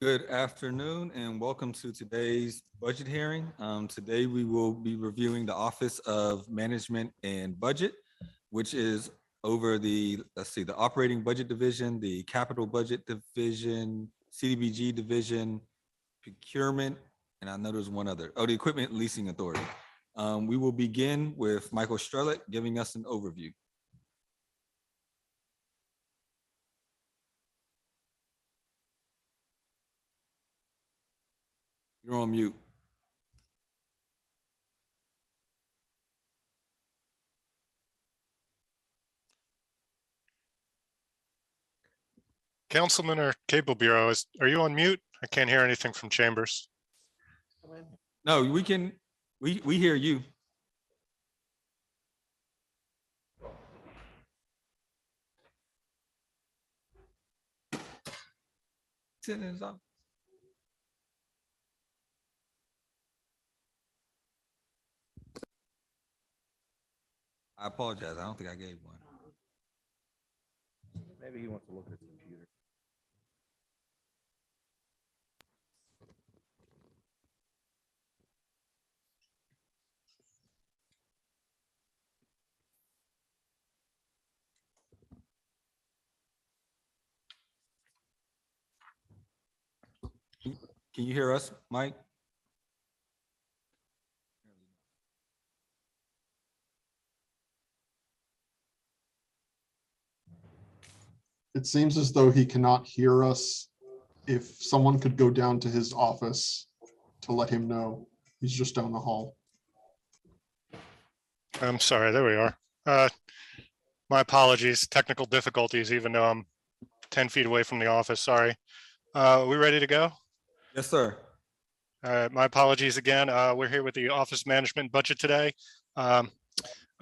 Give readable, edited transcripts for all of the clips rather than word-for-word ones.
Good afternoon and welcome to today's budget hearing. Today we will be reviewing the Office of Management and Budget, which is over the operating budget division, the capital budget division, CDBG division, procurement, and I know there's one other. Oh, the Equipment Leasing Authority. We will begin with Michael Strellick giving us an overview. You're on mute. Councilman or Cable Bureau, are you on mute? I can't hear anything from chambers. No, we hear you. Sitting in his office. I apologize. I don't think I gave one. Maybe he wants to look at his computer. Can you hear us, Mike? It seems as though he cannot hear us. If someone could go down to his office to let him know. He's just down the hall. I'm sorry, there we are. My apologies, technical difficulties, even though I'm 10 feet away from the office, sorry. We ready to go? Yes, sir. All right, my apologies again. We're here with the Office Management Budget today.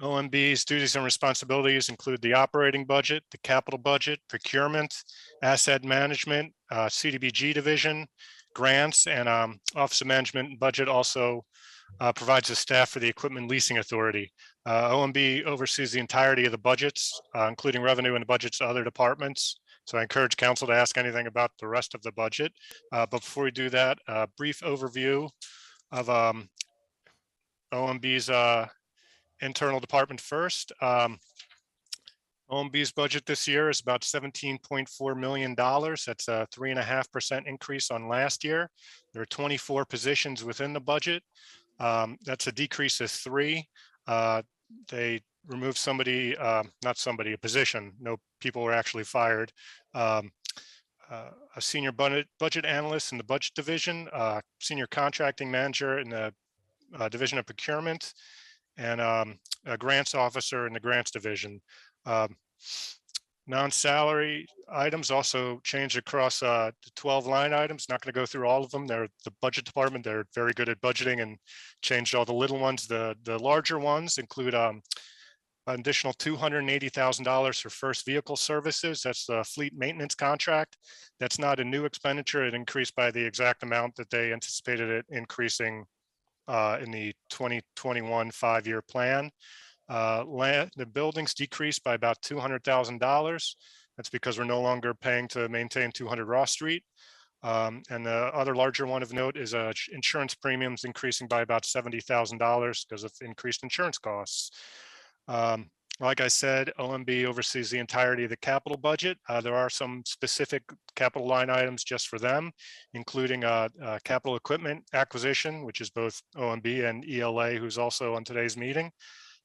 OMB's duties and responsibilities include the operating budget, the capital budget, procurement, asset management, CDBG division, grants, and Office of Management and Budget also provides the staff for the Equipment Leasing Authority. OMB oversees the entirety of the budgets, including revenue and the budgets of other departments. So I encourage council to ask anything about the rest of the budget. But before we do that, a brief overview of OMB's internal department first. OMB's budget this year is about $17.4 million. That's a 3.5% increase on last year. There are 24 positions within the budget. That's a decrease of 3. They removed somebody, a position. No people were actually fired. A senior budget analyst in the budget division, senior contracting manager in the division of procurement, and a grants officer in the grants division. Non-salary items also changed across the 12 line items. Not going to go through all of them. They're the budget department. They're very good at budgeting and changed all the little ones. The larger ones include an additional $280,000 for first vehicle services. That's the fleet maintenance contract. That's not a new expenditure. It increased by the exact amount that they anticipated it increasing in the 2021 5-year plan. The buildings decreased by about $200,000. That's because we're no longer paying to maintain 200 Ross Street. And the other larger one of note is insurance premiums increasing by about $70,000 because of increased insurance costs. Like I said, OMB oversees the entirety of the capital budget. There are some specific capital line items just for them, including capital equipment acquisition, which is both OMB and ELA, who's also on today's meeting.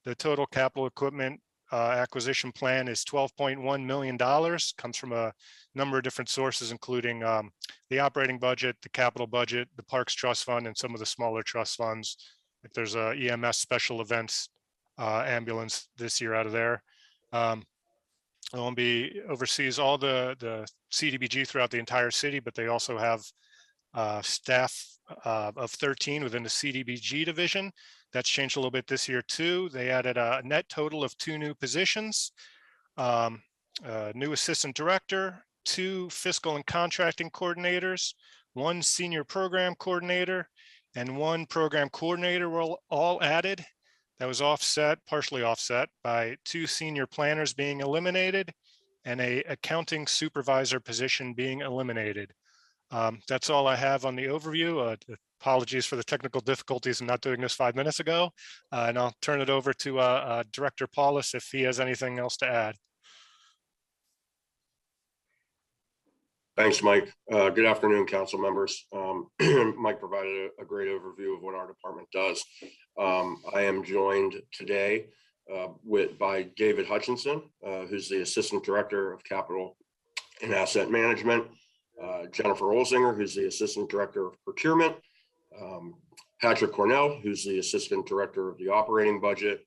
The total capital equipment acquisition plan is $12.1 million, comes from a number of different sources, including the operating budget, the capital budget, the Parks Trust Fund, and some of the smaller trust funds. If there's a EMS special events ambulance this year out of there. OMB oversees all the CDBG throughout the entire city, but they also have staff of 13 within the CDBG division. That's changed a little bit this year too. They added a net total of 2 new positions, a new assistant director, 2 fiscal and contracting coordinators, 1 senior program coordinator, and 1 program coordinator were all added. That was partially offset by 2 senior planners being eliminated and a accounting supervisor position being eliminated. That's all I have on the overview. Apologies for the technical difficulties in not doing this 5 minutes ago. And I'll turn it over to Director Paulus if he has anything else to add. Thanks, Mike. Good afternoon, council members. Mike provided a great overview of what our department does. I am joined today by David Hutchinson, who's the Assistant Director of Capital and Asset Management, Jennifer Olsinger, who's the Assistant Director of Procurement, Patrick Cornell, who's the Assistant Director of the Operating Budget,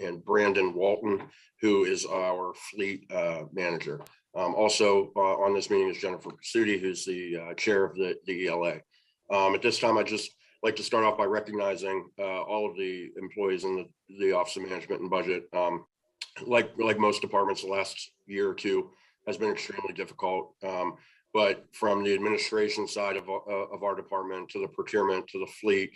and Brandon Walton, who is our Fleet Manager. Also on this meeting is Jennifer Pasuti, who's the chair of the ELA. At this time, I'd just like to start off by recognizing all of the employees in the Office of Management and Budget. Like most departments, the last year or two has been extremely difficult. But from the administration side of our department to the procurement, to the fleet,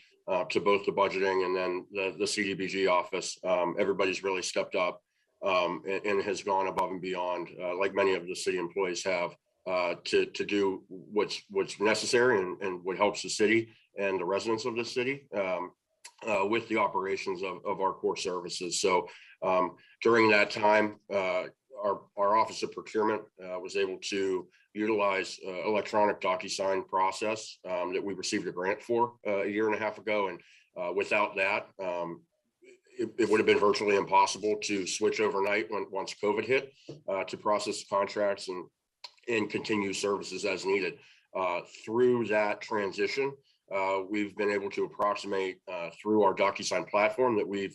to both the budgeting and then the CDBG office, everybody's really stepped up. And has gone above and beyond, like many of the city employees have, to do what's necessary and what helps the city and the residents of the city with the operations of our core services. So during that time, our Office of Procurement was able to utilize electronic DocuSign process that we received a grant for a year and a half ago. And without that, it would have been virtually impossible to switch overnight once COVID hit to process contracts and continue services as needed. Through that transition, we've been able to approximate through our DocuSign platform that we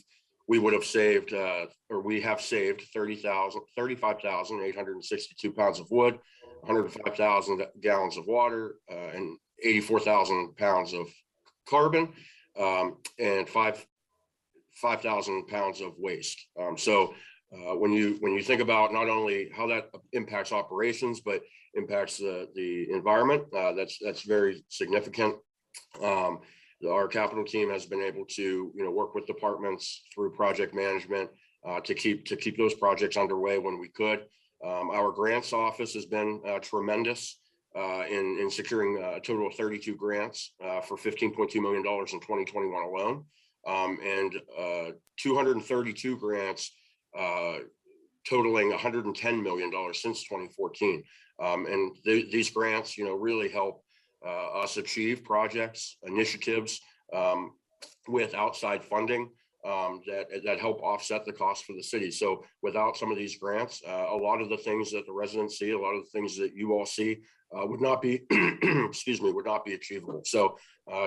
would have saved, or we have saved 35,862 pounds of wood, 105,000 gallons of water, and 84,000 pounds of carbon, and 5,000 pounds of waste. So when you think about not only how that impacts operations, but impacts the environment, that's very significant. Our capital team has been able to work with departments through project management to keep those projects underway when we could. Our grants office has been tremendous in securing a total of 32 grants for $15.2 million in 2021 alone. And 232 grants totaling $110 million since 2014. And these grants, really help us achieve projects, initiatives with outside funding that help offset the cost for the city. So without some of these grants, a lot of the things that the residents see, a lot of the things that you all see would not be, would not be achievable. So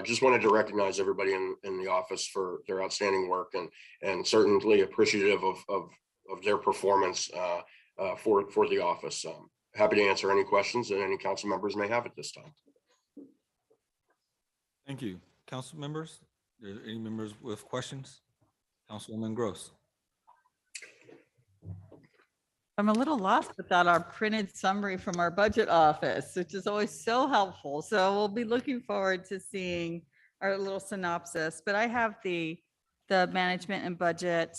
just wanted to recognize everybody in the office for their outstanding work and certainly appreciative of their performance for the office. Happy to answer any questions that any council members may have at this time. Thank you. Council members, are there any members with questions? Councilwoman Gross. I'm a little lost without our printed summary from our budget office, which is always so helpful. So we'll be looking forward to seeing our little synopsis, but I have the management and budget,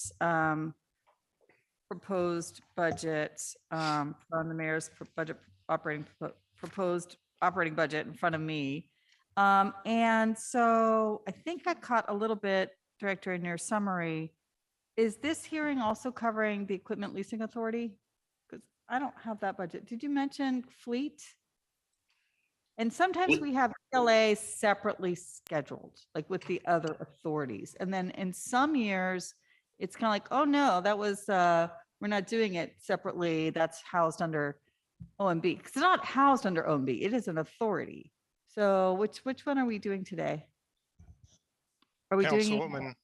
proposed budget from the mayor's budget proposed operating budget in front of me. And so I think I caught a little bit, Director, in your summary. Is this hearing also covering the equipment leasing authority? Because I don't have that budget. Did you mention fleet? And sometimes we have ELA separately scheduled, like with the other authorities. And then in some years, it's kind of like, oh no, that was, we're not doing it separately. That's housed under OMB. Because it's not housed under OMB. It is an authority. So which one are we doing today? Are we doing Councilwoman,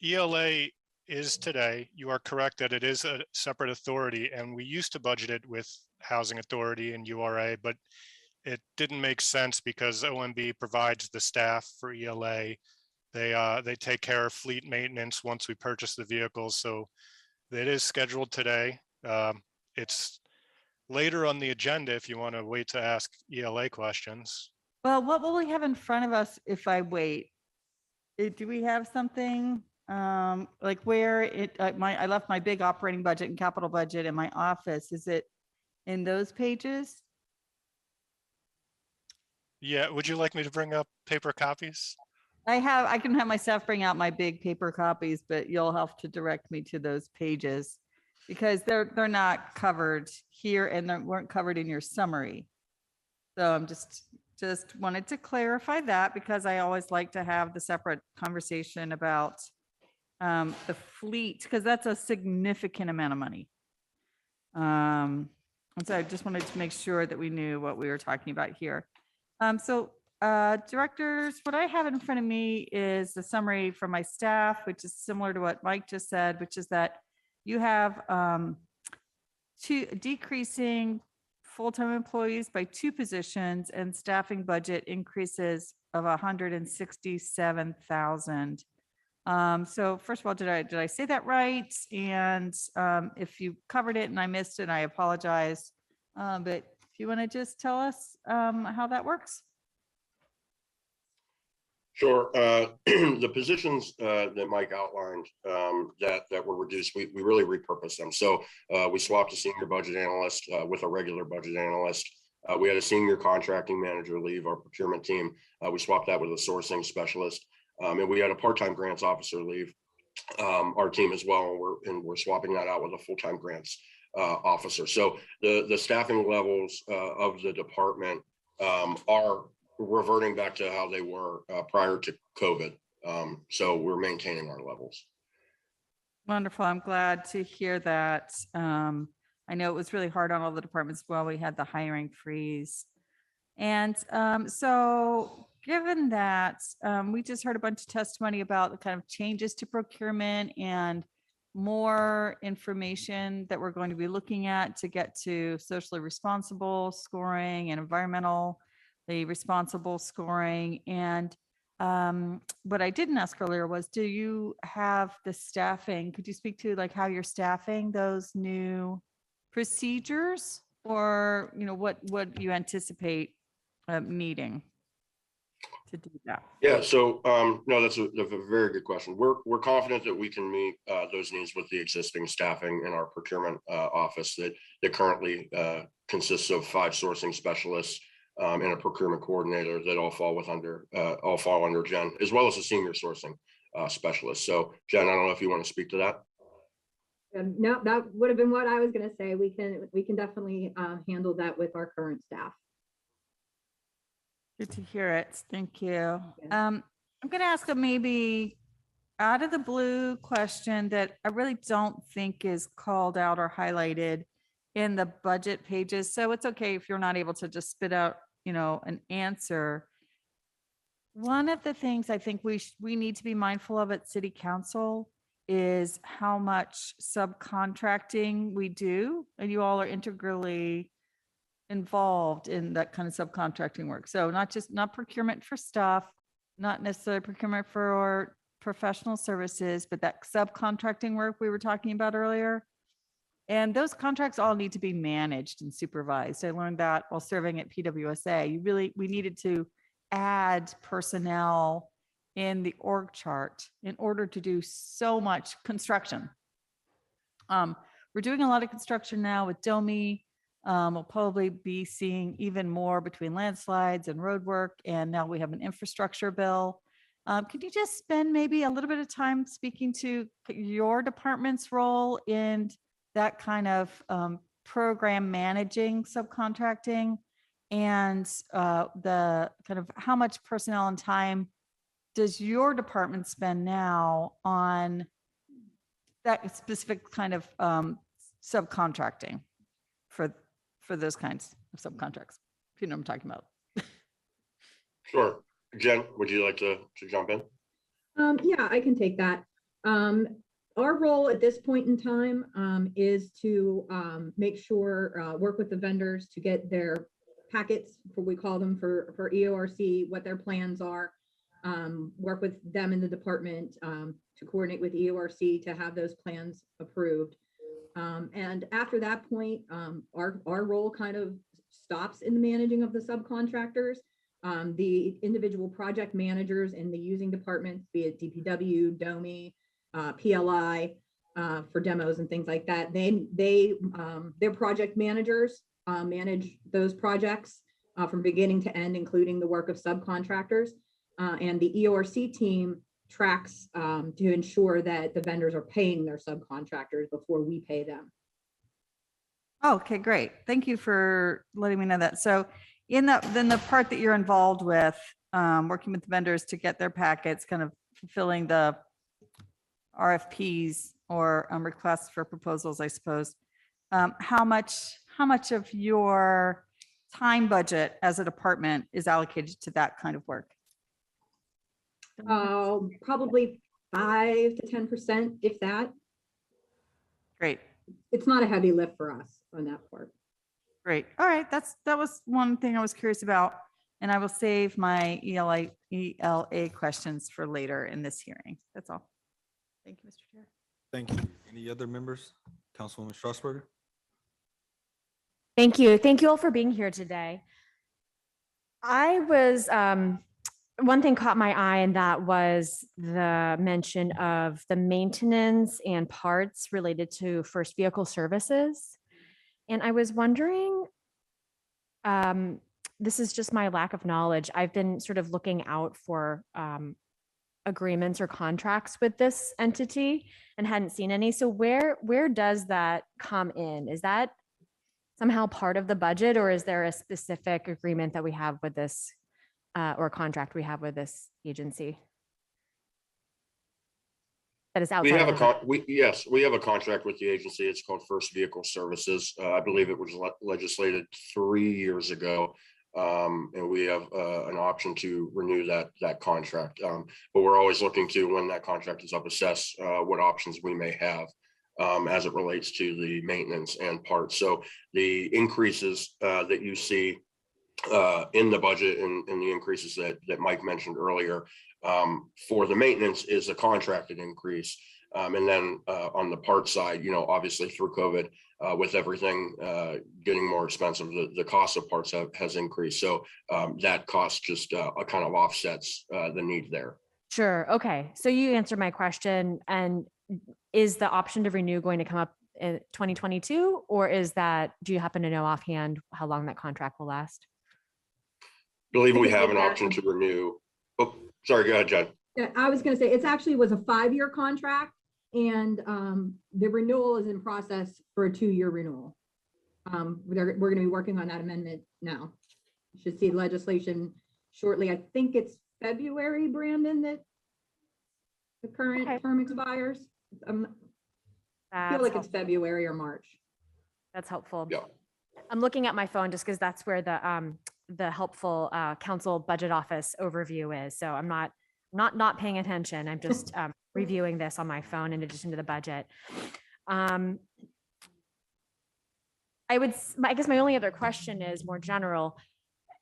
ELA is today. You are correct that it is a separate authority, and we used to budget it with Housing Authority and URA, but it didn't make sense because OMB provides the staff for ELA. They take care of fleet maintenance once we purchase the vehicles. So it is scheduled today. It's later on the agenda if you want to wait to ask ELA questions. Well, what will we have in front of us if I wait? Do we have something like where I left my big operating budget and capital budget in my office? Is it in those pages? Yeah, would you like me to bring up paper copies? I can have my staff bring out my big paper copies, but you'll have to direct me to those pages because they're not covered here and they weren't covered in your summary. So I'm just wanted to clarify that because I always like to have the separate conversation about the fleet, because that's a significant amount of money. And so I just wanted to make sure that we knew what we were talking about here. Directors, what I have in front of me is the summary from my staff, which is similar to what Mike just said, which is that you have decreasing full-time employees by 2 positions and staffing budget increases of 167,000. So first of all, did I say that right? And if you covered it and I missed it, I apologize. But if you want to just tell us how that works. Sure. The positions that Mike outlined that were reduced, we really repurposed them. So we swapped a senior budget analyst with a regular budget analyst. We had a senior contracting manager leave our procurement team. We swapped that with a sourcing specialist. And we had a part-time grants officer leave our team as well. And we're swapping that out with a full-time grants officer. So the staffing levels of the department are reverting back to how they were prior to COVID. So we're maintaining our levels. Wonderful. I'm glad to hear that. I know it was really hard on all the departments while we had the hiring freeze. And so given that, we just heard a bunch of testimony about the kind of changes to procurement and more information that we're going to be looking at to get to socially responsible scoring and environmentally responsible scoring. And what I didn't ask earlier was, do you have the staffing? Could you speak to like how you're staffing those new procedures, or what you anticipate needing to do that? Yeah, so no, that's a very good question. We're confident that we can meet those needs with the existing staffing in our procurement office that currently consists of 5 sourcing specialists and a procurement coordinator that all fall under Jen, as well as a senior sourcing specialist. So Jen, I don't know if you want to speak to that. No, that would have been what I was going to say. We can definitely handle that with our current staff. Good to hear it. Thank you. I'm going to ask a maybe out of the blue question that I really don't think is called out or highlighted in the budget pages. So it's okay if you're not able to just spit out, an answer. One of the things I think we need to be mindful of at City Council is how much subcontracting we do, and you all are integrally involved in that kind of subcontracting work. So not procurement for stuff, not necessarily procurement for professional services, but that subcontracting work we were talking about earlier. And those contracts all need to be managed and supervised. I learned that while serving at PWSA. We needed to add personnel in the org chart in order to do so much construction. We're doing a lot of construction now with DOMI. We'll probably be seeing even more between landslides and road work. And now we have an infrastructure bill. Could you just spend maybe a little bit of time speaking to your department's role in that kind of program managing subcontracting, and the kind of how much personnel and time does your department spend now on that specific kind of subcontracting for those kinds of subcontracts? If you know what I'm talking about. Sure. Jen, would you like to jump in? Yeah, I can take that. Our role at this point in time is to make sure, work with the vendors to get their packets, we call them for EORC, what their plans are, work with them in the department to coordinate with EORC to have those plans approved. And after that point, our role kind of stops in the managing of the subcontractors. The individual project managers in the using departments, be it DPW, DOMI, PLI, for demos and things like that, their project managers manage those projects from beginning to end, including the work of subcontractors. And the EORC team tracks to ensure that the vendors are paying their subcontractors before we pay them. Okay, great. Thank you for letting me know that. So then the part that you're involved with, working with vendors to get their packets, kind of fulfilling the RFPs or requests for proposals, I suppose. How much of your time budget as a department is allocated to that kind of work? Probably 5 to 10%, if that. Great. It's not a heavy lift for us on that part. Great. All right. That was one thing I was curious about. And I will save my ELA questions for later in this hearing. That's all. Thank you, Mr. Chair. Thank you. Any other members? Councilwoman Strasburger? Thank you. Thank you all for being here today. I was, one thing caught my eye, and that was the mention of the maintenance and parts related to first vehicle services. And I was wondering, this is just my lack of knowledge. I've been sort of looking out for agreements or contracts with this entity and hadn't seen any. So where does that come in? Is that somehow part of the budget, or is there a specific agreement that we have with this or contract we have with this agency that is outside? Yes, we have a contract with the agency. It's called First Vehicle Services. I believe it was legislated 3 years ago. And we have an option to renew that contract. But we're always looking to, when that contract is up, assess what options we may have as it relates to the maintenance and parts. So the increases that you see in the budget and the increases that Mike mentioned earlier for the maintenance is a contracted increase. And then on the parts side, obviously through COVID, with everything getting more expensive, the cost of parts has increased. So that cost just kind of offsets the need there. Sure. Okay. So you answered my question. And is the option to renew going to come up in 2022, or do you happen to know offhand how long that contract will last? I believe we have an option to renew. Oh, sorry, go ahead, Jen. Yeah, I was going to say, it actually was a 5-year contract, and the renewal is in process for a 2-year renewal. We're going to be working on that amendment now. You should see legislation shortly. I think it's February, Brandon, that the current term expires. I feel like it's February or March. That's helpful. Yeah. I'm looking at my phone just because that's where the helpful council budget office overview is. So I'm not paying attention. I'm just reviewing this on my phone in addition to the budget. I guess my only other question is more general.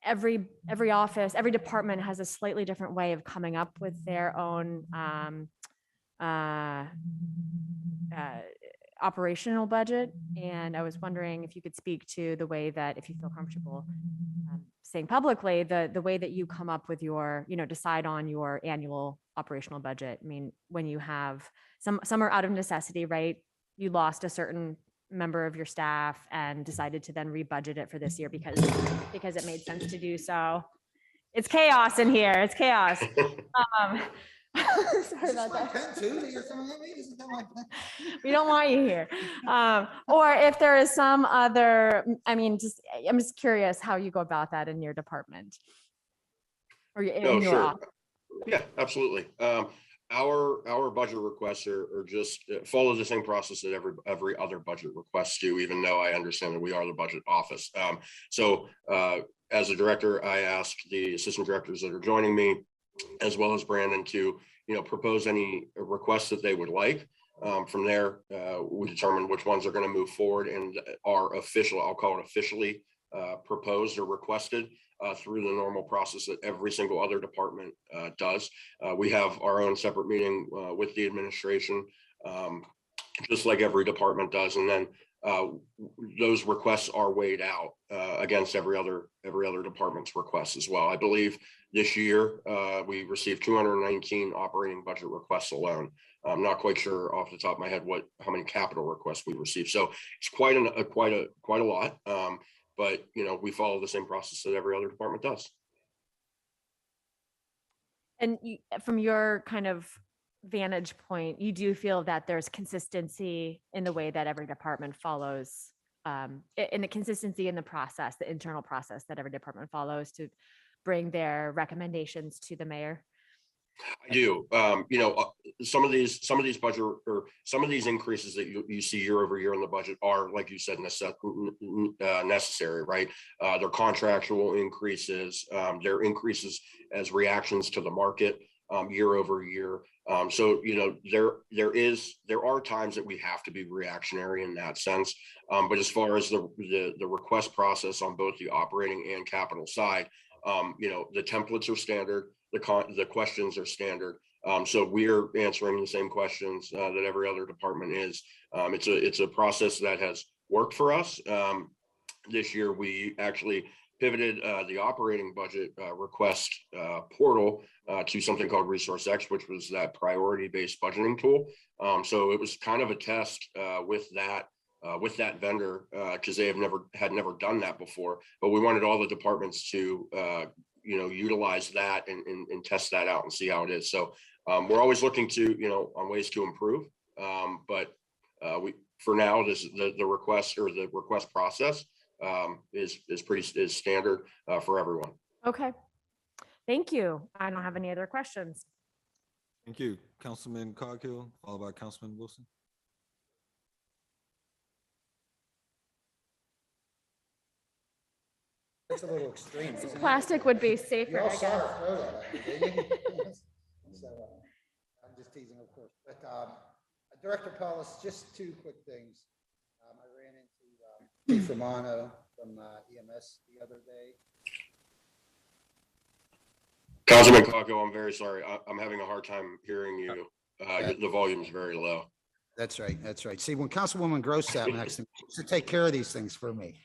Every office, every department has a slightly different way of coming up with their own operational budget. And I was wondering if you could speak to the way that, if you feel comfortable saying publicly, the way that you come up with your, decide on your annual operational budget. I mean, when you have some are out of necessity, right? You lost a certain member of your staff and decided to then rebudget it for this year because it made sense to do so. It's chaos in here. It's chaos. Sorry about that. We don't want you here. Or if there is some other, I'm just curious how you go about that in your department. Or in your office. Yeah, absolutely. Our budget requests are just follow the same process that every other budget requests do, even though I understand that we are the budget office. So as a director, I ask the assistant directors that are joining me, as well as Brandon, to propose any requests that they would like. From there, we determine which ones are going to move forward and are official. I'll call it officially proposed or requested through the normal process that every single other department does. We have our own separate meeting with the administration, just like every department does, and then those requests are weighed out against every other department's requests as well. I believe this year we received 219 operating budget requests alone. I'm not quite sure off the top of my head how many capital requests we received. So it's quite a lot. but we follow the same process that every other department does. And from your kind of vantage point, you do feel that there's consistency in the way that every department follows, in the consistency in the process, the internal process that every department follows to bring their recommendations to the mayor? I do. Some of these budget or some of these increases that you see year over year in the budget are, like you said, necessary, right? They're contractual increases. They're increases as reactions to the market year over year. So there are times that we have to be reactionary in that sense. But as far as the request process on both the operating and capital side, the templates are standard. The questions are standard. So we're answering the same questions that every other department is. It's a process that has worked for us. This year, we actually pivoted the operating budget request portal to something called Resource X, which was that priority-based budgeting tool. So it was kind of a test with that vendor because they had never done that before. But we wanted all the departments to utilize that and test that out and see how it is. So we're always looking to on ways to improve. But for now, the request process is standard for everyone. Okay. Thank you. I don't have any other questions. Thank you. Councilman Coghill, followed by Councilman Wilson. It's a little extreme. isn't it? Plastic would be You safer, all I saw guess. her throw that at me, didn't you? So, I'm just teasing, of course. But Director Pellis, just two quick things. I ran into Chief Romano from EMS the other day. Councilman Coghill, I'm very sorry. I'm having a hard time hearing you. The volume's very low. That's right. That's right. See, when Councilwoman Gross sat next to me, she used to take care of these things for me.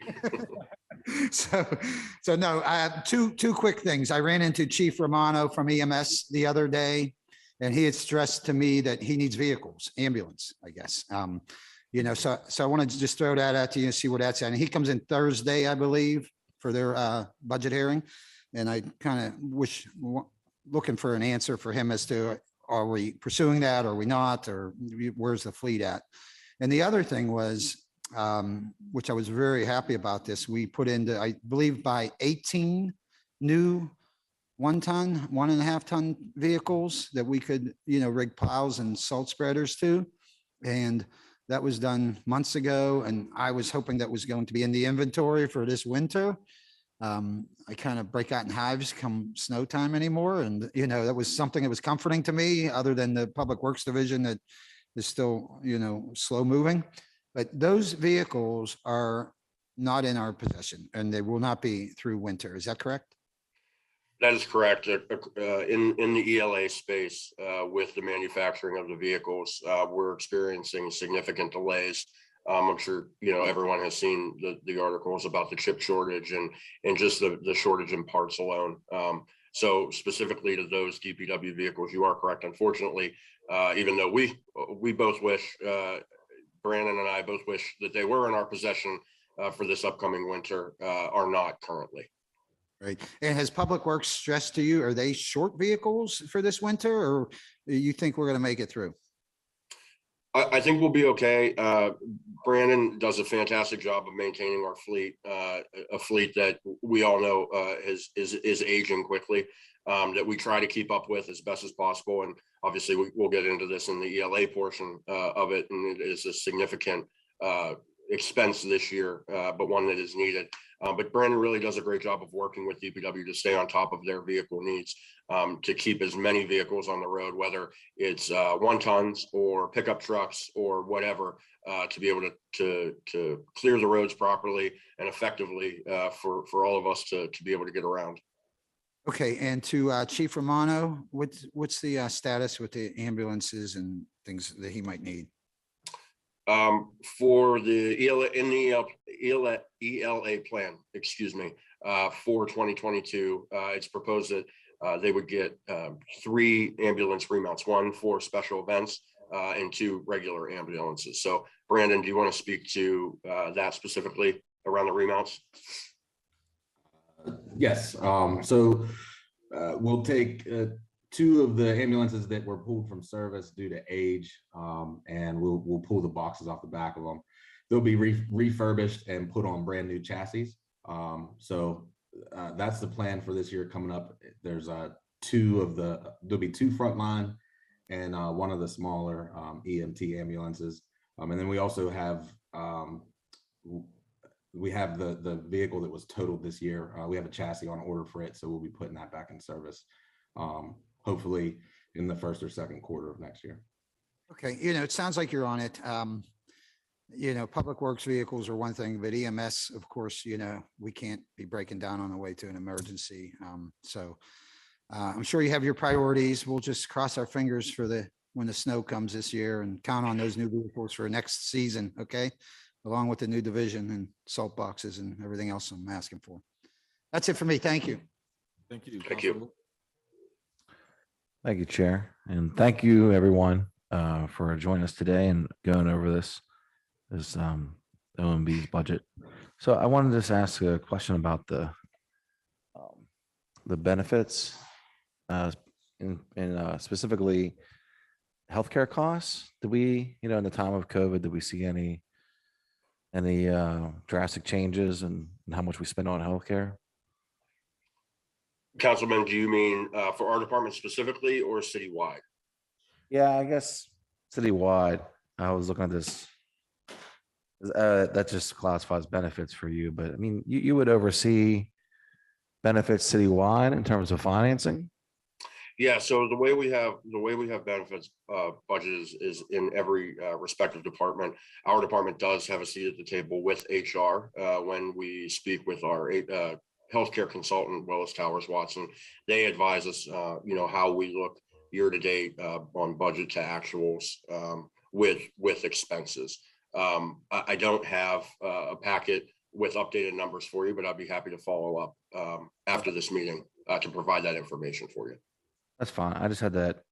So no, I have two quick things. I ran into Chief Romano from EMS the other day, and he had stressed to me that he needs vehicles, ambulance, I guess. So I wanted to just throw that out to you and see where that's at. And he comes in Thursday, I believe, for their budget hearing. And I kind of looking for an answer for him as to, are we pursuing that? Or are we not? Or where's the fleet at? And the other thing was, which I was very happy about this, we put into, I believe by 18 new 1 ton, 1.5 ton vehicles that we could, rig plows and salt spreaders to. And that was done months ago. And I was hoping that was going to be in the inventory for this winter. I kind of break out in hives come snow time anymore. And, that was something that was comforting to me, other than the Public Works Division that is still, slow moving. But those vehicles are not in our possession and they will not be through winter. Is that correct? That is correct. In the ELA space, with the manufacturing of the vehicles, we're experiencing significant delays. I'm sure everyone has seen the articles about the chip shortage and just the shortage in parts alone. So specifically to those DPW vehicles, you are correct. Unfortunately, even though we both wish, Brandon and I both wish that they were in our possession for this upcoming winter, are not currently. Right. And has Public Works stressed to you, are they short vehicles for this winter, or you think we're going to make it through? I think we'll be okay. Brandon does a fantastic job of maintaining our fleet, a fleet that we all know is aging quickly, that we try to keep up with as best as possible. And obviously we'll get into this in the ELA portion of it. And it is a significant expense this year, but one that is needed. But Brandon really does a great job of working with DPW to stay on top of their vehicle needs, to keep as many vehicles on the road, whether it's 1 tons or pickup trucks or whatever, to be able to clear the roads properly and effectively for all of us to be able to get around. Okay. And to Chief Romano, what's the status with the ambulances and things that he might need? For the ELA plan, for 2022, it's proposed that they would get 3 ambulance remounts, 1 for special events and 2 regular ambulances. So Brandon, do you want to speak to that specifically around the remounts? Yes, so we'll take two of the ambulances that were pulled from service due to age, and we'll pull the boxes off the back of them. They'll be refurbished and put on brand new chassis. So that's the plan for this year coming up. There's there'll be two frontline and one of the smaller EMT ambulances. And then we also have the vehicle that was totaled this year. We have a chassis on order for it, so we'll be putting that back in service, hopefully in the first or second quarter of next year. Okay, it sounds like you're on it. Public works vehicles are one thing, but EMS, of course, we can't be breaking down on the way to an emergency. So I'm sure you have your priorities. We'll just cross our fingers for when the snow comes this year and count on those new vehicles for next season. Okay. Along with the new division and salt boxes and everything else I'm asking for. That's it for me. Thank you. Thank you. Thank you. Councilman. Thank you, Chair. And thank you, everyone, for joining us today and going over this OMB's budget. So I wanted to just ask a question about the benefits, and specifically healthcare costs. Did we, in the time of COVID, did we see any drastic changes in how much we spend on healthcare? Councilman, do you mean for our department specifically or citywide? Yeah, I guess citywide. I was looking at this. That just classifies benefits for you, but I mean, you would oversee benefits citywide in terms of financing. Yeah, so the way we have benefits budget is in every respective department. Our department does have a seat at the table with HR when we speak with our healthcare consultant, Willis Towers Watson. They advise us, how we look year to date on budget to actuals with expenses. I don't have a packet with updated numbers for you, but I'd be happy to follow up after this meeting to provide that information for you. That's fine. I just had that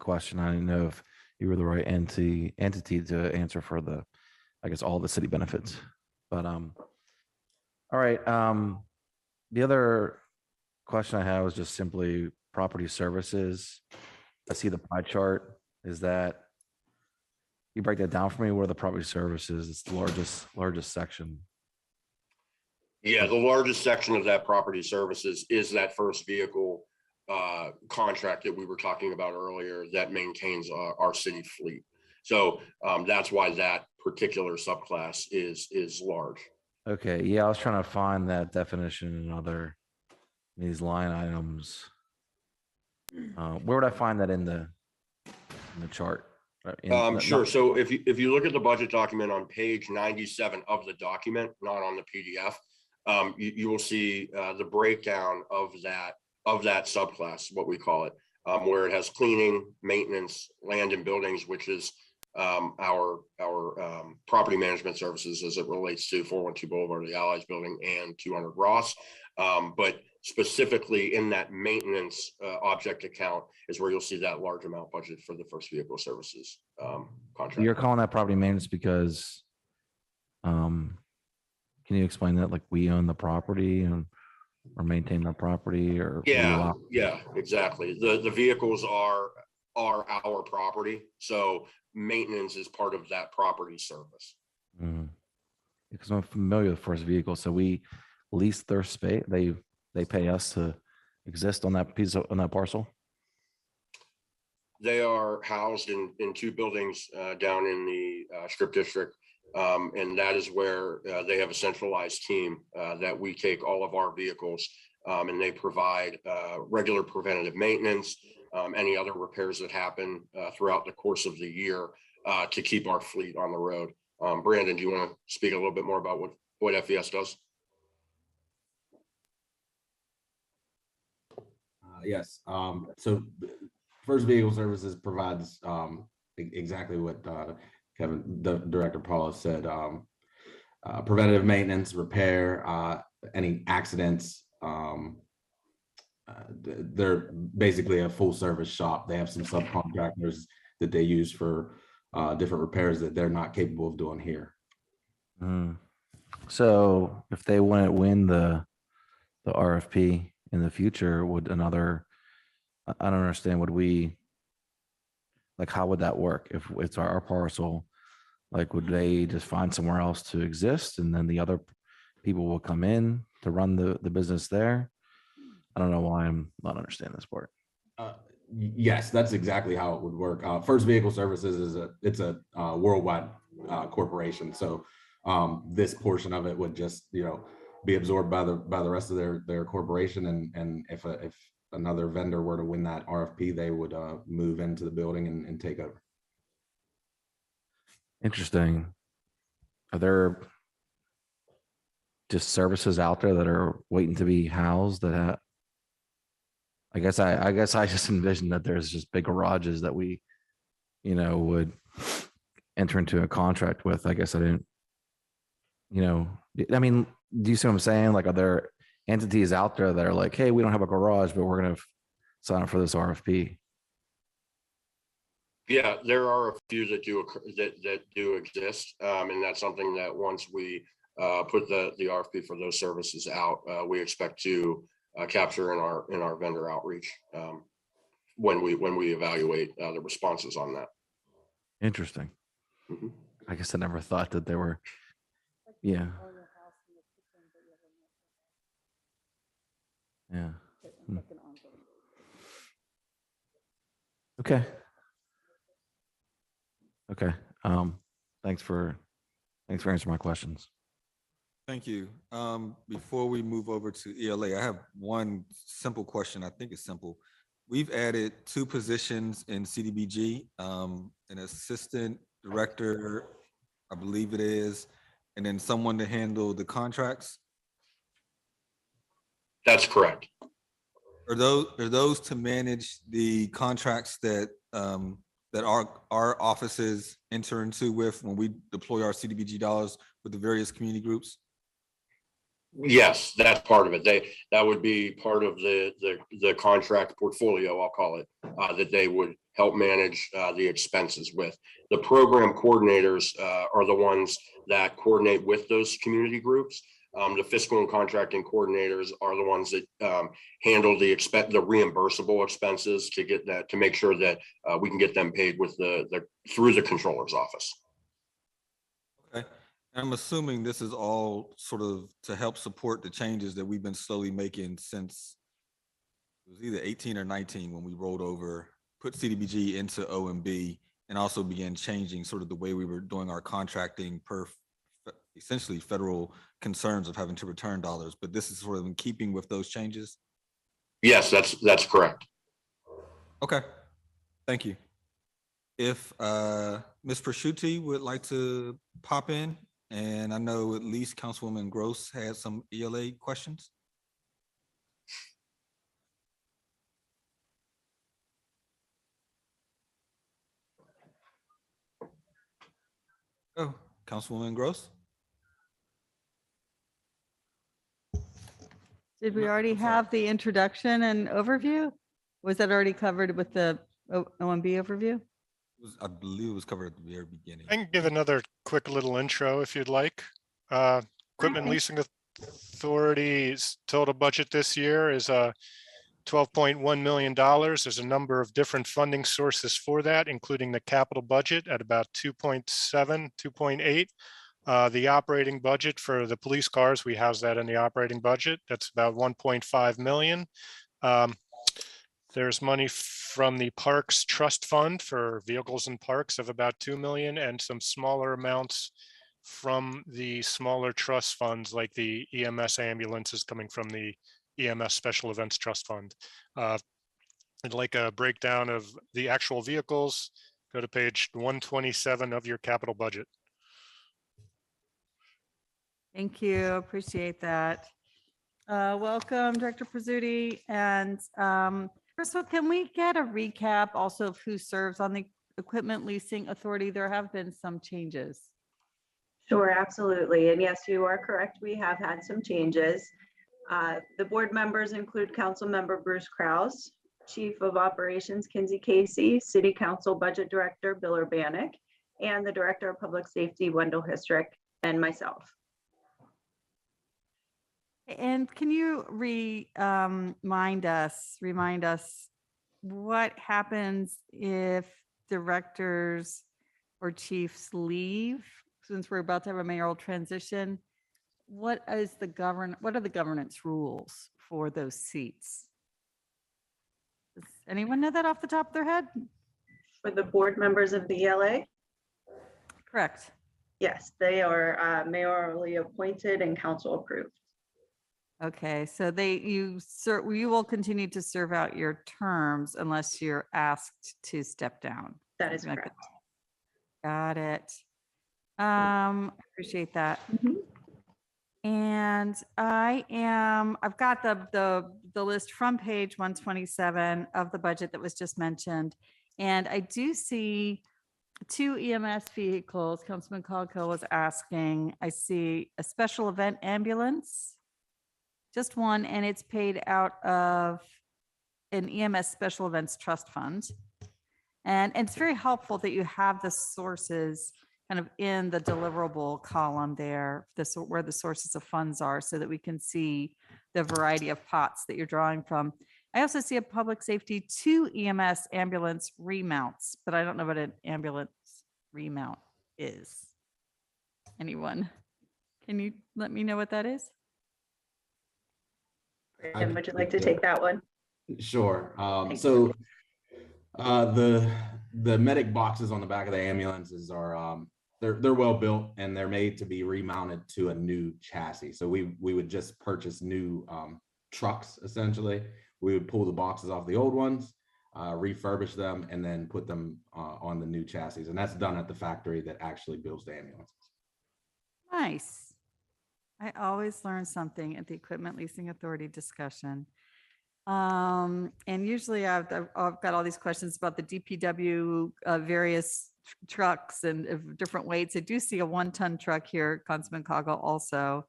question. I didn't know if you were the right entity to answer for all the city benefits. But all right. The other question I have was just simply property services. I see the pie chart. Is that, you break that down for me? What are the property services? It's the largest section. Yeah, the largest section of that property services is that first vehicle contract that we were talking about earlier that maintains our city fleet. So that's why that particular subclass is large. Okay, yeah, I was trying to find that definition in these line items. Where would I find that in the chart? Sure. So if you look at the budget document on page 97 of the document, not on the PDF, you will see the breakdown of that subclass, what we call it, where it has cleaning, maintenance, land and buildings, which is our property management services as it relates to 412 Boulevard, the Allies building, and 200 Ross. But specifically in that maintenance object account is where you'll see that large amount budget for the first vehicle services contract. You're calling that property maintenance because, can you explain that? Like, we own the property or maintain the property, or? Yeah, exactly. The vehicles are our property. So maintenance is part of that property service. Because I'm familiar with first vehicle. So we lease their space. They pay us to exist on that on that parcel. They are housed in two buildings down in the Strip District. And that is where they have a centralized team that we take all of our vehicles and they provide regular preventative maintenance, any other repairs that happen throughout the course of the year to keep our fleet on the road. Brandon, do you want to speak a little bit more about what FES does? Yes. So first vehicle services provides exactly what Kevin, the Director Paul has said, preventative maintenance, repair, any accidents. They're basically a full service shop. They have some subcontractors that they use for different repairs that they're not capable of doing here. So if they wouldn't win the RFP in the future, would another, I don't understand, would we, like, how would that work? If it's our parcel, like, would they just find somewhere else to exist and then the other people will come in to run the business there? I don't know why I'm not understanding this part. Yes, that's exactly how it would work. First Vehicle Services is a worldwide corporation. So this portion of it would just, be absorbed by the rest of their corporation. And if another vendor were to win that RFP, they would move into the building and take over. Interesting. Are there just services out there that are waiting to be housed that I guess I just envisioned that there's just big garages that we, would enter into a contract with. I guess I didn't, I mean, do you see what I'm saying? Like, are there entities out there that are like, hey, we don't have a garage, but we're going to sign up for this RFP? Yeah, there are a few that do exist, and that's something that once we put the RFP for those services out, we expect to capture in our vendor outreach when we evaluate the responses on that. Interesting. Mhm. I guess I never thought that there were. Yeah. Yeah. Hmm. Okay. Okay. Thanks for answering my questions. Thank you. Before we move over to ELA, I have one simple question. I think it's simple. We've added 2 positions in CDBG, an assistant director, I believe it is, and then someone to handle the contracts. That's correct. Are those to manage the contracts that that our offices enter into with when we deploy our CDBG dollars with the various community groups? Yes, that's part of it. That would be part of the contract portfolio, I'll call it, that they would help manage the expenses with. The program coordinators are the ones that coordinate with those community groups. The fiscal and contracting coordinators are the ones that handle the reimbursable expenses to make sure that we can get them paid with through the controller's office. Okay. I'm assuming this is all sort of to help support the changes that we've been slowly making since it was either 18 or 19 when we rolled over, put CDBG into OMB, and also began changing sort of the way we were doing our contracting per essentially federal concerns of having to return dollars. But this is sort of in keeping with those changes. Yes, that's correct. Okay, thank you. If Ms. Prosciutti would like to pop in, and I know at least Councilwoman Gross had some ELA questions. Oh, Councilwoman Gross? Did we No, already I'm sorry. have the introduction and overview? Was that already covered with the OMB overview? I believe it was covered at the very beginning. I can give another quick little intro if you'd like. Equipment Leasing Authority's total budget this year is $12.1 million. There's a number of different funding sources for that, including the capital budget at about 2.7, 2.8. The operating budget for the police cars, we house that in the operating budget. That's about 1.5 million. There's money from the Parks Trust Fund for vehicles and parks of about 2 million, and some smaller amounts from the smaller trust funds like the EMS ambulances coming from the EMS Special Events Trust Fund. I'd like a breakdown of the actual vehicles. Go to page 127 of your capital budget. Thank you. Appreciate that. Welcome, Director Pizzuti. And first of all, can we get a recap also of who serves on the Equipment Leasing Authority? There have been some changes. Sure, absolutely. And yes, you are correct. We have had some changes. The board members include Council Member Bruce Krause, Chief of Operations Kinsey Casey, City Council Budget Director Bill Urbanik, and the Director of Public Safety Wendell Histrick, and myself. And can you remind us what happens if directors or chiefs leave? Since we're about to have a mayoral transition, what are the governance rules for those seats? Does anyone know that off the top of their head? For the board members of the ELA, Correct. yes, they are mayorally appointed and council approved. Okay, so you will continue to serve out your terms unless you're asked to step down. That is Something like correct. Got it. Appreciate that. Mhm. And I've got the list from page 127 of the budget that was just mentioned. And I do see 2 EMS vehicles. Councilman Coghill was asking. I see a special event ambulance, just one, and it's paid out of an EMS special events trust fund. And it's very helpful that you have the sources kind of in the deliverable column there, where the sources of funds are, so that we can see the variety of pots that you're drawing from. I also see a public safety 2 EMS ambulance remounts, but I don't know what an ambulance remount is. Anyone? Can you let me know what that is? And would you like to take that one? Sure. Thank So the medic boxes on the back of the ambulances are they're well built and they're made to be remounted to a new chassis. So we would just purchase new trucks essentially. We would pull the boxes off the old ones, refurbish them, and then put them on the new chassis. And that's done at the factory that actually builds the ambulances. Nice. I always learn something at the Equipment Leasing Authority discussion. And usually I've got all these questions about the DPW various trucks and of different weights. I do see a 1-ton truck here, Councilman Coggle, also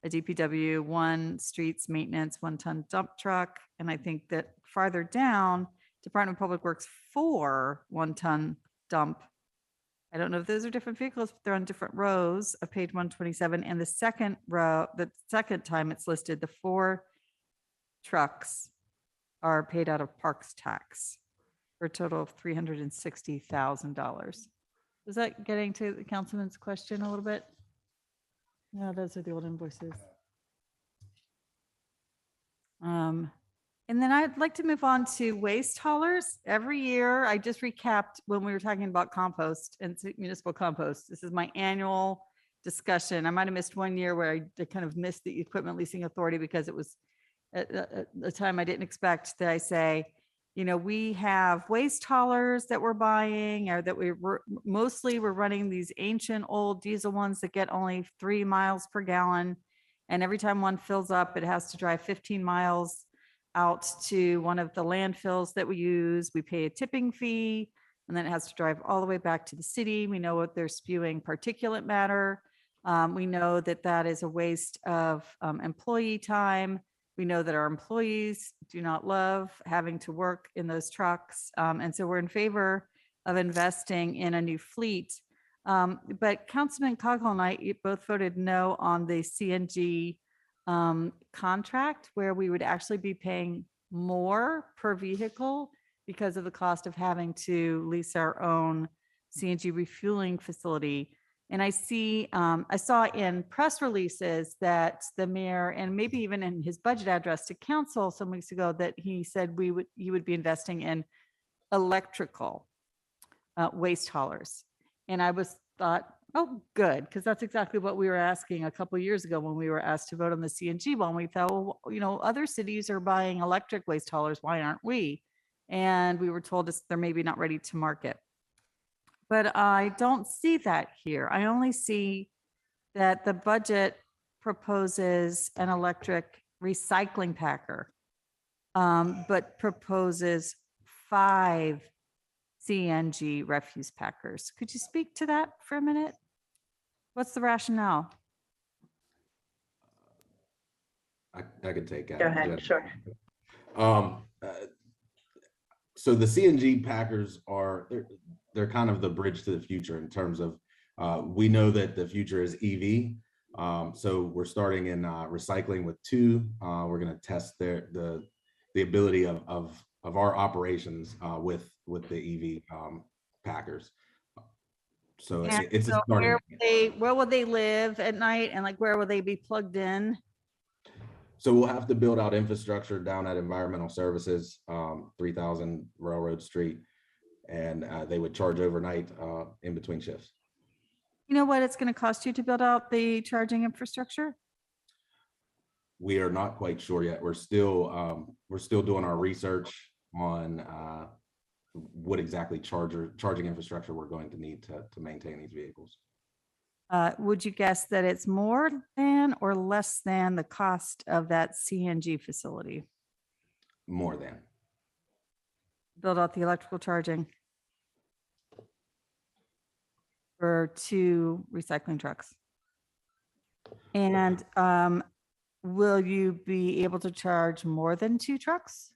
a DPW 1 streets maintenance 1-ton dump truck. And I think that farther down, Department of Public Works 4 1-ton dump. I don't know if those are different vehicles, but they're on different rows of page 127. And the second row, the second time it's listed, the 4 trucks are paid out of parks tax for a total of $360,000. Is that getting to the councilman's question a little bit? No, those are the old invoices. And then I'd like to move on to waste haulers. Every year, I just recapped when we were talking about compost and municipal compost. This is my annual discussion. I might have missed 1 year where I kind of missed the Equipment Leasing Authority because it was at a time I didn't expect, that I say, you know, we have waste haulers that we're buying, or that we're running these ancient old diesel ones that get only 3 miles per gallon. And every time one fills up, it has to drive 15 miles out to one of the landfills that we use. We pay a tipping fee, and then it has to drive all the way back to the city. We know what they're spewing particulate matter. We know that that is a waste of employee time. We know that our employees do not love having to work in those trucks. And so we're in favor of investing in a new fleet. But Councilman Coghill and I both voted no on the CNG contract, where we would actually be paying more per vehicle because of the cost of having to lease our own CNG refueling facility. And I saw in press releases that the mayor, and maybe even in his budget address to council some weeks ago, that he said he would be investing in electrical waste haulers. And I thought, oh, good, because that's exactly what we were asking a couple of years ago when we were asked to vote on the CNG one. We thought, well, you know, other cities are buying electric waste haulers. Why aren't we? And we were told they're maybe not ready to market. But I don't see that here. I only see that the budget proposes an electric recycling packer, but proposes 5 CNG refuse packers. Could you speak to that for a minute? What's the rationale? I could take that. Go ahead, sure. So the CNG packers they're kind of the bridge to the future in terms of we know that the future is EV. So we're starting in recycling with 2. We're going to test the ability of our operations with the EV packers. So And it's a so starting. where will they live at night, and like where will they be plugged in? So we'll have to build out infrastructure down at Environmental Services, 3000 Railroad Street, and they would charge overnight in between shifts. You know what it's going to cost you to build out the charging infrastructure? We are not quite sure yet. We're still doing our research on what exactly charging infrastructure we're going to need to maintain these vehicles. Would you guess that it's more than or less than the cost of that CNG facility? More than. Build out the electrical charging for 2 recycling trucks. And will you be able to charge more than 2 trucks?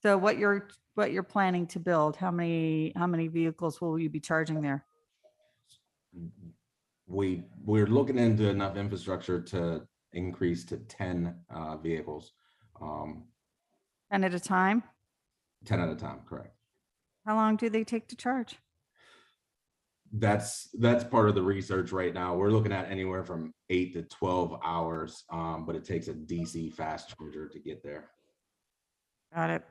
So what you're planning to build, how many vehicles will you be charging there? We're looking into enough infrastructure to increase to 10 vehicles. 10 at a time? 10 at a time, correct. How long do they take to charge? That's part of the research right now. We're looking at anywhere from 8 to 12 hours, but it takes a DC fast charger to get there. Got it.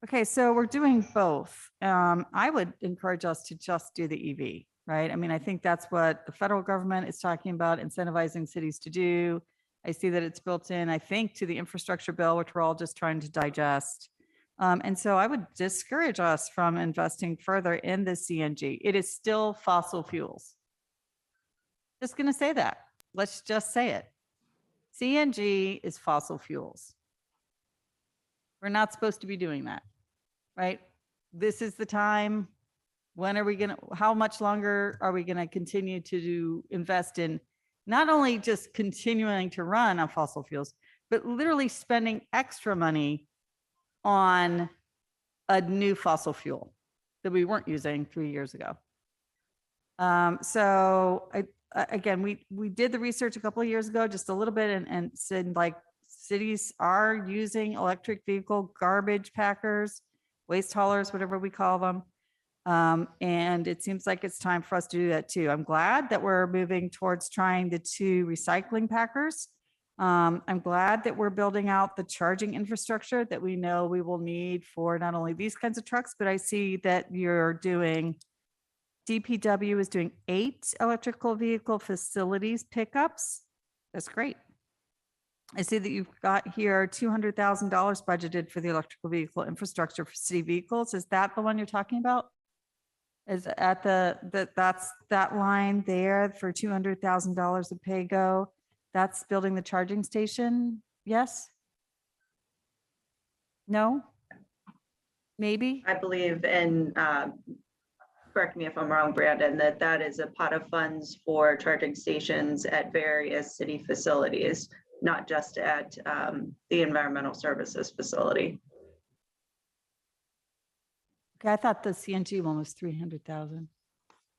Okay, so we're doing both. I would encourage us to just do the EV, right? I mean, I think that's what the federal government is talking about, incentivizing cities to do. I see that it's built in, I think, to the infrastructure bill, which we're all just trying to digest. And so I would discourage us from investing further in the CNG. It is still fossil fuels. Just going to say that. Let's just say it. CNG is fossil fuels. We're not supposed to be doing that, right? This is the time. When are we going to, how much longer are we going to continue to invest in not only just continuing to run on fossil fuels, but literally spending extra money on a new fossil fuel that we weren't using 3 years ago. So again, we did the research a couple of years ago, just a little bit, and said like cities are using electric vehicle garbage packers, waste haulers, whatever we call them. And it seems like it's time for us to do that too. I'm glad that we're moving towards trying the 2 recycling packers. I'm glad that we're building out the charging infrastructure that we know we will need for not only these kinds of trucks, but I see that you're doing, DPW is doing 8 electrical vehicle facilities pickups. That's great. I see that you've got here $200,000 budgeted for the electrical vehicle infrastructure for city vehicles. Is that the one you're talking about? Is at that's that line there for $200,000 of pay-go? That's building the charging station? Yes? No? Maybe? I believe in, correct me if I'm wrong, Brandon, that is a pot of funds for charging stations at various city facilities, not just at the environmental services facility. Okay, I thought the CNG one was 300,000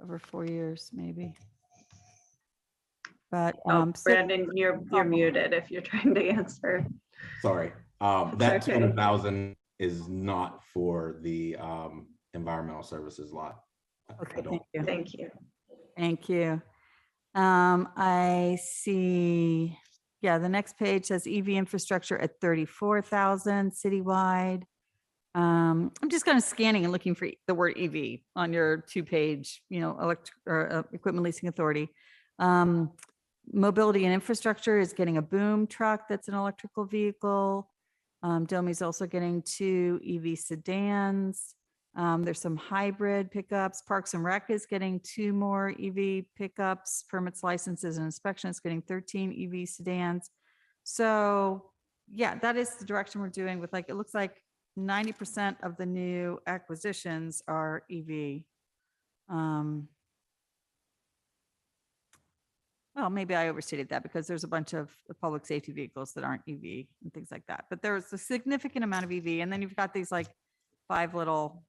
over 4 years, maybe. But Brandon, you're muted if you're trying to answer. Sorry, that 200,000 is not for the environmental services lot. Okay, Thank you. Thank you. I see, yeah, the next page says EV infrastructure at 34,000 citywide. I'm just kind of scanning and looking for the word EV on your 2-page, electric or equipment leasing authority. Mobility and infrastructure is getting a boom truck that's an electrical vehicle. Domi's also getting 2 EV sedans. There's some hybrid pickups. Parks and Rec is getting 2 more EV pickups, permits, licenses, and inspections, getting 13 EV sedans. So yeah, that is the direction we're doing with, like, it looks like 90% of the new acquisitions are EV. Well, maybe I overstated that because there's a bunch of public safety vehicles that aren't EV and things like that. But there's a significant amount of EV. And then you've got these like 5 little,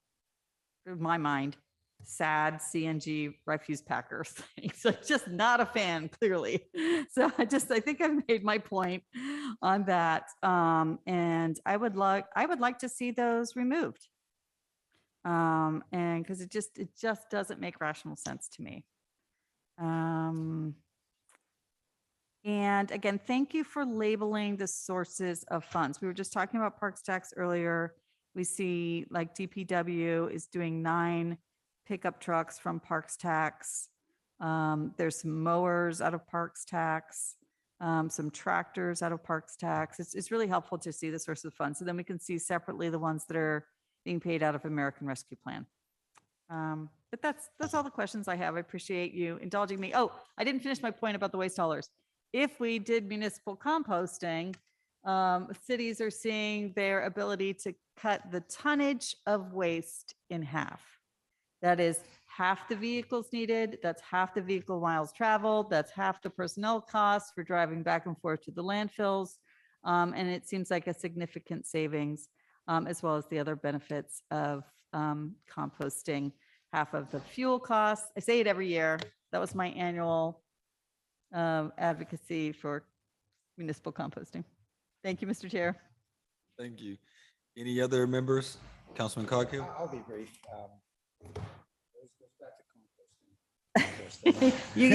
in my mind, sad CNG refuse packer thing. So just not a fan, clearly. So I think I've made my point on that. And I would like to see those removed. And because it just doesn't make rational sense to me. And again, thank you for labeling the sources of funds. We were just talking about parks tax earlier. We see like DPW is doing 9 pickup trucks from parks tax. There's some mowers out of parks tax, some tractors out of parks tax. It's really helpful to see the source of funds. So then we can see separately the ones that are being paid out of American Rescue Plan. But that's all the questions I have. I appreciate you indulging me. Oh, I didn't finish my point about the waste haulers. If we did municipal composting, cities are seeing their ability to cut the tonnage of waste in half. That is half the vehicles needed. That's half the vehicle miles traveled. That's half the personnel costs for driving back and forth to the landfills. And it seems like a significant savings, as well as the other benefits of composting. Half of the fuel costs. I say it every year. That was my annual advocacy for municipal composting. Thank you, Mr. Chair. Thank you. Any other members? Councilman Coghill? I'll be brief. You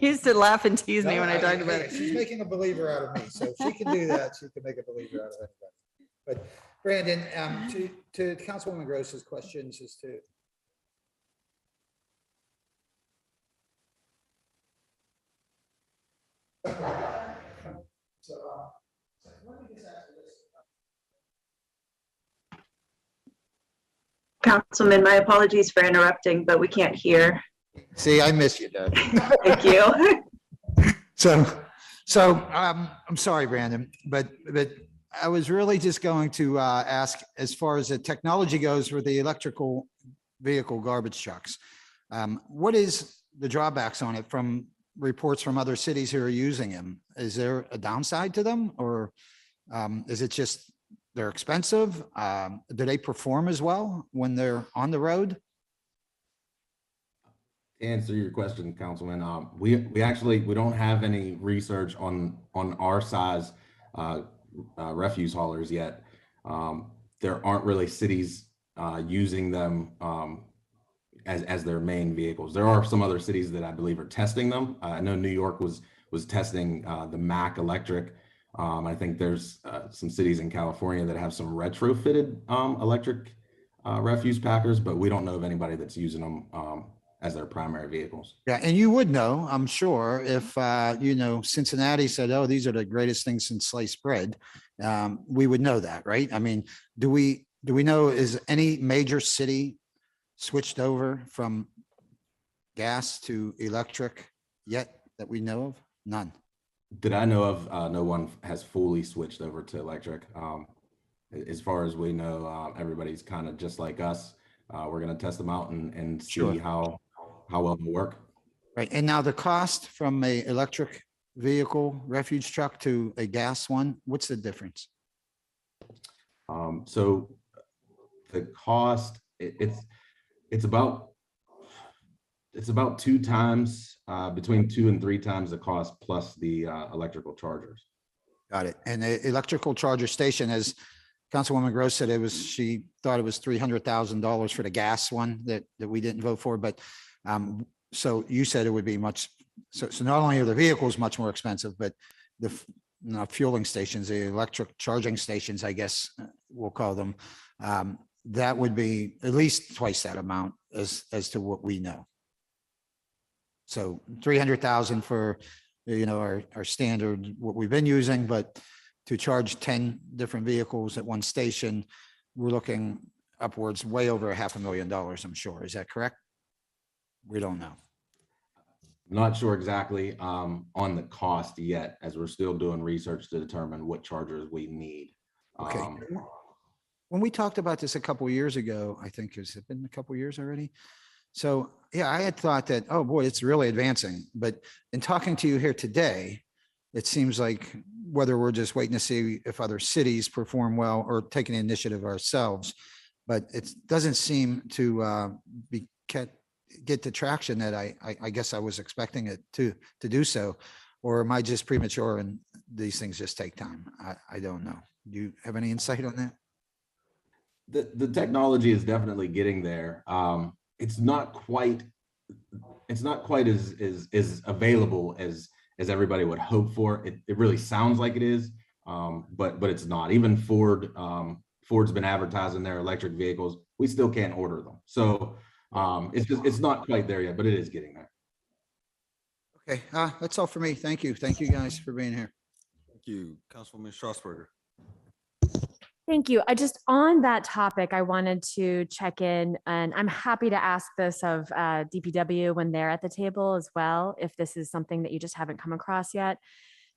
used to laugh and tease me when I talked about it. She's making a believer out of me, so if she can do that, she can make a believer out of anybody. But Brandon, to Councilwoman Gross's questions as to. Councilman, my apologies for interrupting, but we can't hear. See, I miss you, Doug. Thank you. So I'm sorry, Brandon, but I was really just going to ask, as far as the technology goes for the electrical vehicle garbage trucks, what is the drawbacks on it from reports from other cities who are using them? Is there a downside to them, or is it just they're expensive? Do they perform as well when they're on the road? To answer your question, Councilman, we don't have any research on our size refuse haulers yet. There aren't really cities using them as their main vehicles. There are some other cities that I believe are testing them. I know New York was testing the Mack electric. I think there's some cities in California that have some retrofitted electric refuse packers, but we don't know of anybody that's using them as their primary vehicles. Yeah, and you would know, I'm sure, if Cincinnati said, "Oh, these are the greatest things since sliced bread," we would know that, right? I mean, do we know, is any major city switched over from gas to electric yet that we know of? None. That I know of, no one has fully switched over to electric. As far as we know, everybody's kind of just like us. We're going to test them out and see Sure. how well they work. Right. And now the cost from a electric vehicle refuge truck to a gas one, what's the difference? So the cost, it's about 2 times, between 2 and 3 times the cost plus the electrical chargers. Got it. And the electrical charger station, as Councilwoman Gross said, she thought it was $300,000 for the gas one that we didn't vote for, but so you said it would be much, so not only are the vehicles much more expensive, but the fueling stations, the electric charging stations, I guess we'll call them, that would be at least twice that amount as to what we know. So 300,000 for, our standard, what we've been using, but to charge 10 different vehicles at one station, we're looking upwards way over $500,000, I'm sure. Is that correct? We don't know. Not sure exactly on the cost yet, as we're still doing research to determine what chargers we need. Okay. When we talked about this a couple of years ago, I think, has it been a couple of years already? So yeah, I had thought that, oh boy, it's really advancing. But in talking to you here today, it seems like whether we're just waiting to see if other cities perform well or taking the initiative ourselves, but it doesn't seem to be get the traction that I guess I was expecting it to do so? Or am I just premature and these things just take time? I don't know. Do you have any insight on that? The technology is definitely getting there. It's not quite as available as everybody would hope for. It really sounds like it is, but it's not. Even Ford's been advertising their electric vehicles. We still can't order them. So it's not quite there yet, but it is getting there. Okay, that's all for me. Thank you. Thank you guys for being here. Thank you, Councilwoman Strasburger. Thank you. On that topic, I wanted to check in, and I'm happy to ask this of DPW when they're at the table as well, if this is something that you just haven't come across yet.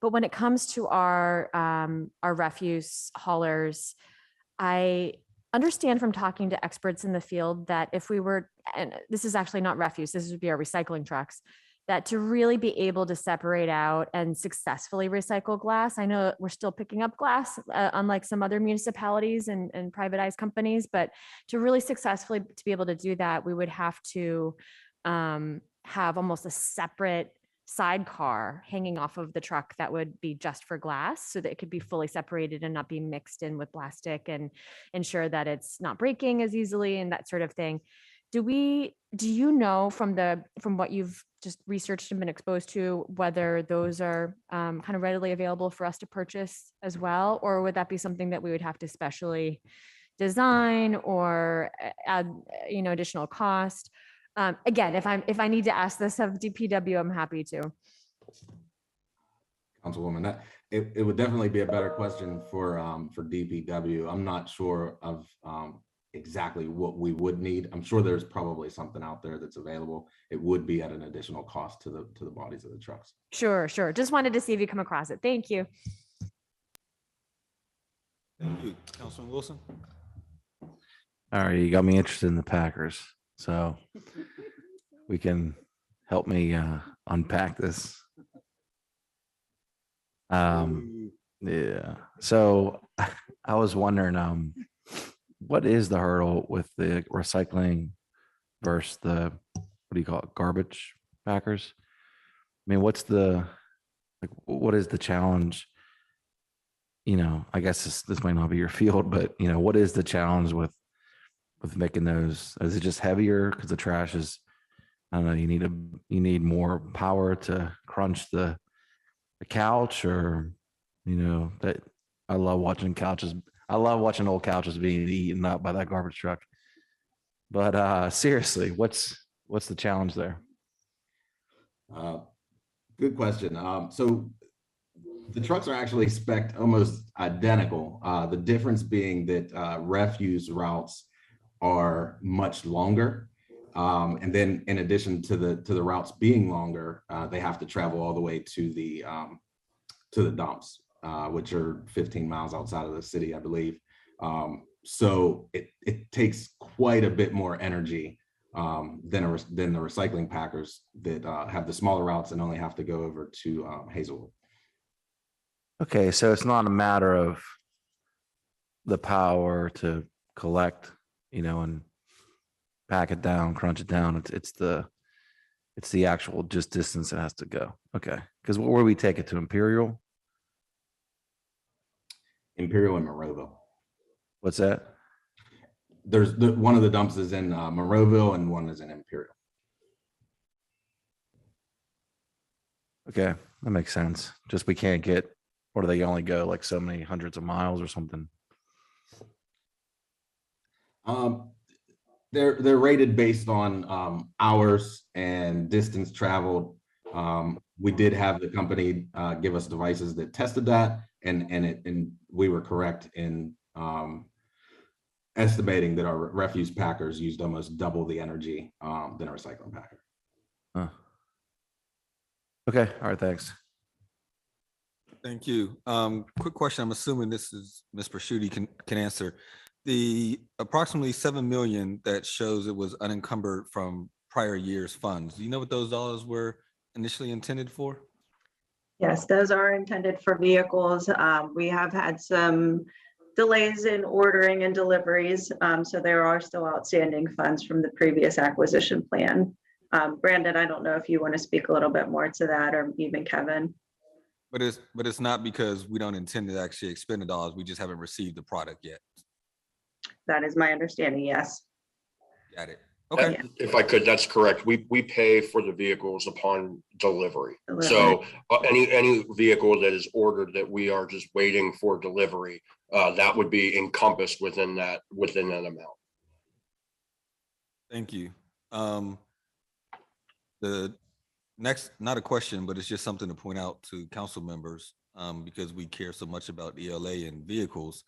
But when it comes to our refuse haulers, I understand from talking to experts in the field that if we were, and this is actually not refuse, this would be our recycling trucks, that to really be able to separate out and successfully recycle glass. I know we're still picking up glass, unlike some other municipalities and privatized companies, but to really successfully to be able to do that, we would have to have almost a separate sidecar hanging off of the truck that would be just for glass so that it could be fully separated and not be mixed in with plastic and ensure that it's not breaking as easily and that sort of thing. Do you know from what you've just researched and been exposed to whether those are kind of readily available for us to purchase as well? Or would that be something that we would have to specially design or add, additional cost? Again, if I need to ask this of DPW, I'm happy to. Councilwoman, that it would definitely be a better question for DPW. I'm not sure of exactly what we would need. I'm sure there's probably something out there that's available. It would be at an additional cost to the bodies of the trucks. Sure. Just wanted to see if you come across it. Thank you. Thank you, Councilman Wilson. All right, you got me interested in the Packers, so we can help me unpack this. Yeah. So I was wondering, what is the hurdle with the recycling versus the, what do you call it, garbage packers? I mean, what is the challenge? I guess this might not be your field, but what is the challenge with making those? Is it just heavier because the trash is, I don't know, you need more power to crunch the couch, or that I love watching couches. I love watching old couches being eaten up by that garbage truck. But seriously, what's the challenge there? Good question. So the trucks are actually spec'd almost identical. The difference being that refuse routes are much longer. And then in addition to the routes being longer, they have to travel all the way to the dumps, which are 15 miles outside of the city, I believe. So it takes quite a bit more energy than the recycling packers that have the smaller routes and only have to go over to Hazelwood. Okay, so it's not a matter of the power to collect, and pack it down, crunch it down. It's the actual just distance it has to go. Okay, because where do we take it to? Imperial and Monroeville. What's that? There's one of the dumps is in Monroeville and one is in Imperial. Okay, that makes sense. Just we can't get, or do they only go like so many hundreds of miles or something? They're rated based on hours and distance traveled. We did have the company give us devices that tested that, and we were correct in estimating that our refuse packers used almost double the energy than a recycling packer. Huh. Okay, all right, thanks. Thank you. Quick question. I'm assuming this is Ms. Prosciutti can answer. The approximately 7 million that shows it was unencumbered from prior year's funds. Do you know what those dollars were initially intended for? Yes, those are intended for vehicles. We have had some delays in ordering and deliveries. So there are still outstanding funds from the previous acquisition plan. Brandon, I don't know if you want to speak a little bit more to that, or even Kevin. But it's not because we don't intend to actually expend the dollars. We just haven't received the product yet. That is my understanding, yes. Got it. Okay. Yeah. If I could, that's correct. We pay for the vehicles upon delivery. Delivery. So any vehicle that is ordered that we are just waiting for delivery, that would be encompassed within that amount. Thank you. The next, not a question, but it's just something to point out to council members, because we care so much about ELA and vehicles.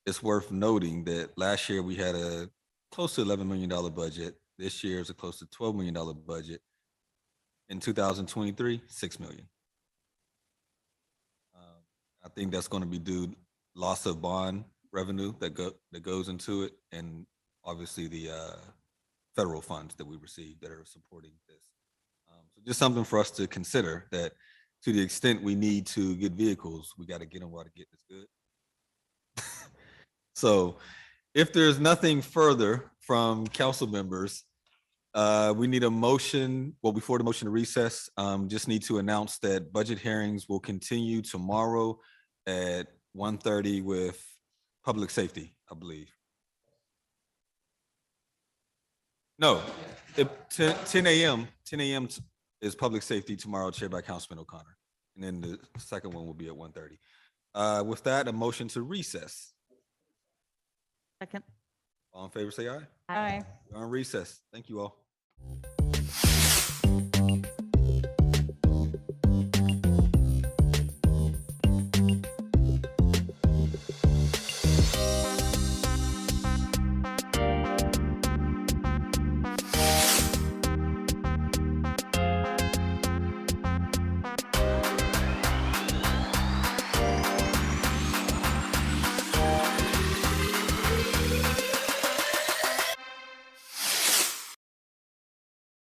It's worth noting that last year we had a close to $11 million budget. This year is a close to $12 million budget. In 2023, $6 million. I think that's going to be due loss of bond revenue that goes into it, and obviously the federal funds that we receive that are supporting this. So just something for us to consider, that to the extent we need to get vehicles, we got to get them while the getting is good. So if there's nothing further from council members, we need a motion. Well, before the motion to recess, just need to announce that budget hearings will continue tomorrow at 1:30 with public safety, I believe. No, 10 a.m. 10 a.m. is public safety tomorrow, chaired by Councilman O'Connor. And then the second one will be at 1:30. With that, a motion to recess. Second. All in favor, say aye. Aye. We're on recess. Thank you all.